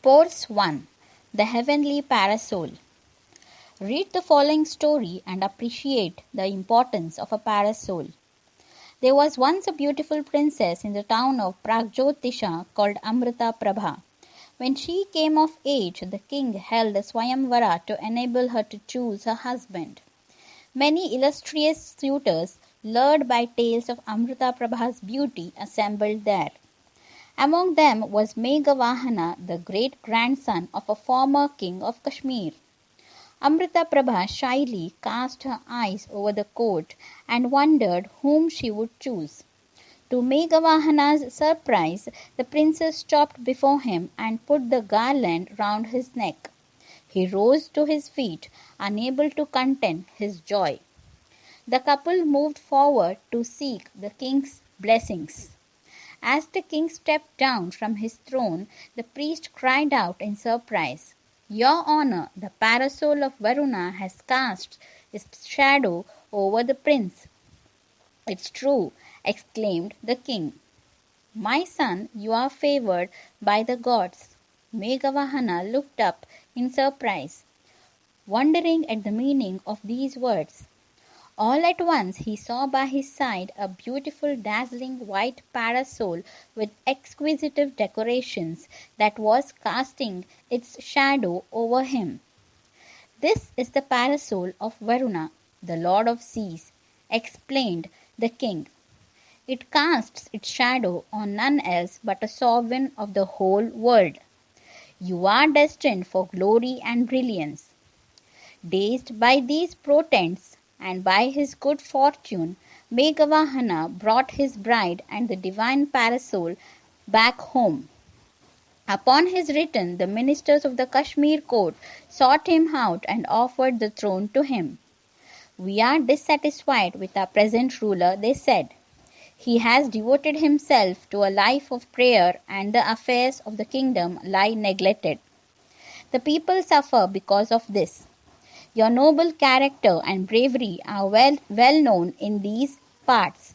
Course 1. The Heavenly Parasol. Read the following story and appreciate the importance of a parasol. There was once a beautiful princess in the town of Pragjyotisha called Amrita Prabha. When she came of age, the king held a Swayamvara to enable her to choose her husband. Many illustrious suitors, lured by tales of Amrita Prabha's beauty, assembled there. Among them was Meghavahana, the great-grandson of a former king of Kashmir. Amrita Prabha shyly cast her eyes over the court and wondered whom she would choose. To Meghavahana's surprise, the princess stopped before him and put the garland round his neck. He rose to his feet, unable to contain his joy. The couple moved forward to seek the king's blessings. As the king stepped down from his throne, the priest cried out in surprise, "Your Honor, the parasol of Varuna has cast its shadow over the prince." "It's true," exclaimed the king. "My son, you are favored by the gods." Meghavahana looked up in surprise, wondering at the meaning of these words. All at once he saw by his side a beautiful dazzling white parasol with exquisite decorations that was casting its shadow over him. "This is the parasol of Varuna, the lord of seas," explained the king. "It casts its shadow on none else but a sovereign of the whole world. You are destined for glory and brilliance." Dazed by these portents, and by his good fortune, Meghavahana brought his bride and the divine parasol back home. Upon his return, the ministers of the Kashmir court sought him out and offered the throne to him. "We are dissatisfied with our present ruler," they said. "He has devoted himself to a life of prayer, and the affairs of the kingdom lie neglected. The people suffer because of this. Your noble character and bravery are well known in these parts.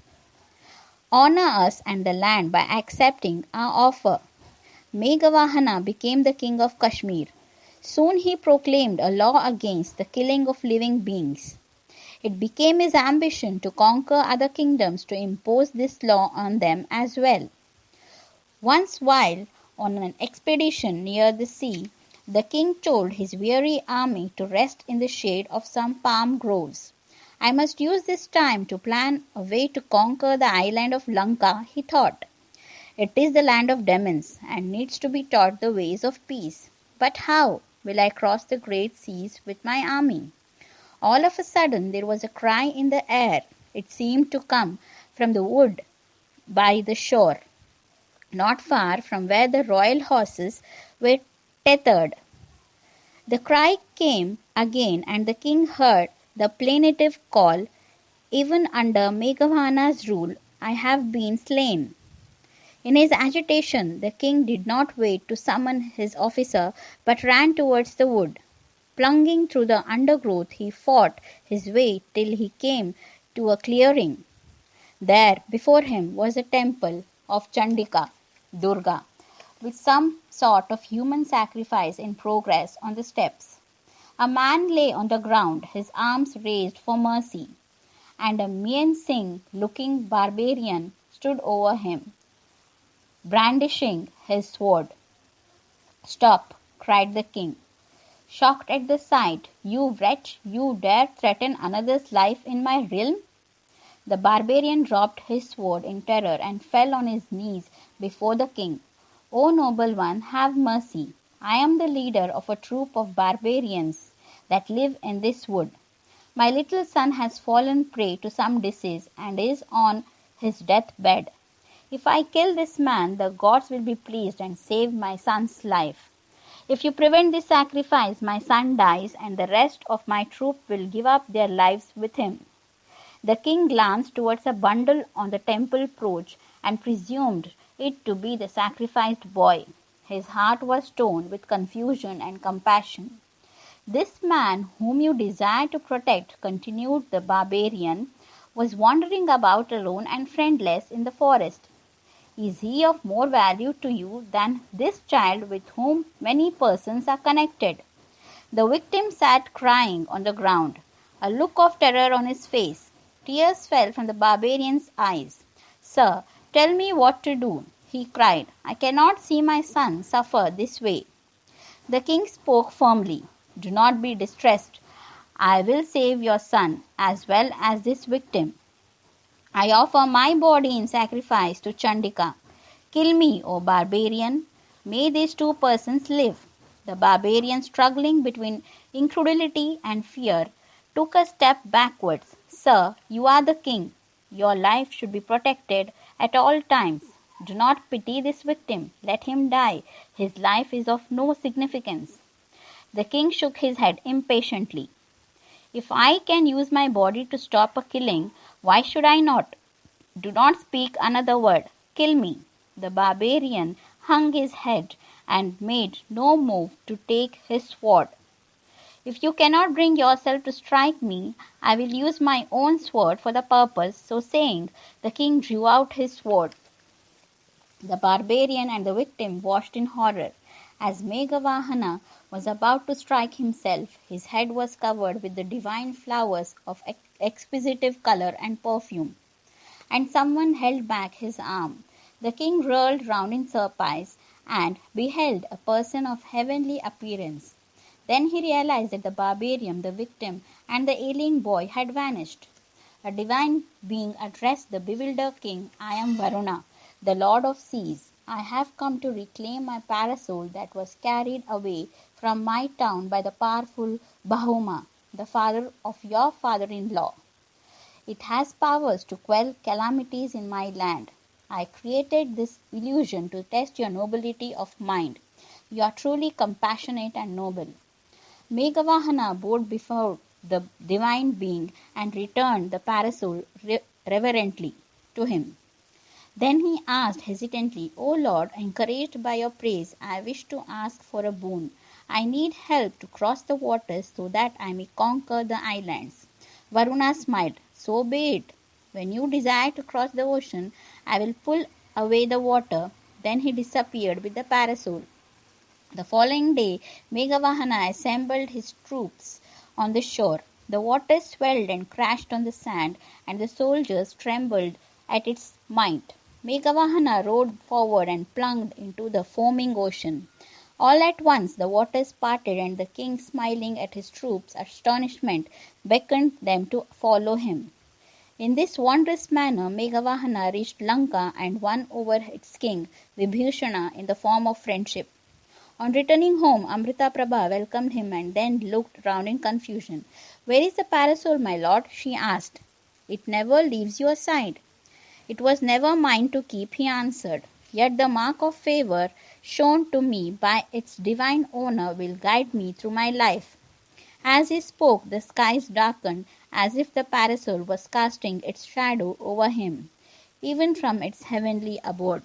Honor us and the land by accepting our offer." Meghavahana became the king of Kashmir. Soon he proclaimed a law against the killing of living beings. It became his ambition to conquer other kingdoms to impose this law on them as well. Once, while on an expedition near the sea, the king told his weary army to rest in the shade of some palm groves. "I must use this time to plan a way to conquer the island of Lanka," he thought. "It is the land of demons, and needs to be taught the ways of peace. But how will I cross the great seas with my army?" All of a sudden there was a cry in the air. It seemed to come from the wood by the shore, not far from where the royal horses were tethered. The cry came again, and the king heard the plaintive call, "Even under Meghavahana's rule, I have been slain." In his agitation, the king did not wait to summon his officer, but ran towards the wood. Plunging through the undergrowth, he fought his way till he came to a clearing. There, before him, was a temple of Chandika, Durga, with some sort of human sacrifice in progress on the steps. A man lay on the ground, his arms raised for mercy, and a menacing looking barbarian stood over him, brandishing his sword. "Stop!" cried the king, shocked at the sight. "You wretch, you dare threaten another's life in my realm?" The barbarian dropped his sword in terror and fell on his knees before the king. "O noble one, have mercy. I am the leader of a troop of barbarians that live in this wood. My little son has fallen prey to some disease and is on his deathbed. If I kill this man, the gods will be pleased and save my son's life. If you prevent this sacrifice, my son dies, and the rest of my troop will give up their lives with him." The king glanced towards a bundle on the temple porch and presumed it to be the sacrificed boy. His heart was torn with confusion and compassion. "This man whom you desire to protect," continued the barbarian, "was wandering about alone and friendless in the forest. Is he of more value to you than this child with whom many persons are connected?" The victim sat crying on the ground, a look of terror on his face. Tears fell from the barbarian's eyes. "Sir, tell me what to do," he cried. "I cannot see my son suffer this way." The king spoke firmly. "Do not be distressed. I will save your son as well as this victim. I offer my body in sacrifice to Chandika. Kill me, O barbarian. May these two persons live." The barbarian, struggling between incredulity and fear, took a step backwards. "Sir, you are the king. Your life should be protected at all times. Do not pity this victim. Let him die. His life is of no significance." The king shook his head impatiently. "If I can use my body to stop a killing, why should I not? Do not speak another word. Kill me." The barbarian hung his head and made no move to take his sword. "If you cannot bring yourself to strike me, I will use my own sword for the purpose." So saying, the king drew out his sword. The barbarian and the victim watched in horror. As Meghavahana was about to strike himself, his head was covered with the divine flowers of exquisite color and perfume, and someone held back his arm. The king whirled round in surprise and beheld a person of heavenly appearance. Then he realized that the barbarian, the victim, and the alien boy had vanished. A divine being addressed the bewildered king. "I am Varuna, the lord of seas. I have come to reclaim my parasol that was carried away from my town by the powerful Bahuma, the father of your father-in-law. It has powers to quell calamities in my land. I created this illusion to test your nobility of mind. You are truly compassionate and noble." Meghavahana bowed before the divine being and returned the parasol reverently to him. Then he asked hesitantly, "O Lord, encouraged by your praise, I wish to ask for a boon. I need help to cross the waters so that I may conquer the islands." Varuna smiled. "So be it. When you desire to cross the ocean, I will pull away the water." Then he disappeared with the parasol. The following day, Meghavahana assembled his troops on the shore. The water swelled and crashed on the sand, and the soldiers trembled at its might. Meghavahana rowed forward and plunged into the foaming ocean. All at once the waters parted, and the king, smiling at his troops' astonishment, beckoned them to follow him. In this wondrous manner, Meghavahana reached Lanka and won over its king, Vibhishana, in the form of friendship. On returning home, Amritaprabha welcomed him and then looked round in confusion. "Where is the parasol, my lord?" she asked. "It never leaves your side." "It was never mine to keep," he answered. "Yet the mark of favor shown to me by its divine owner will guide me through my life." As he spoke, the skies darkened as if the parasol was casting its shadow over him, even from its heavenly abode.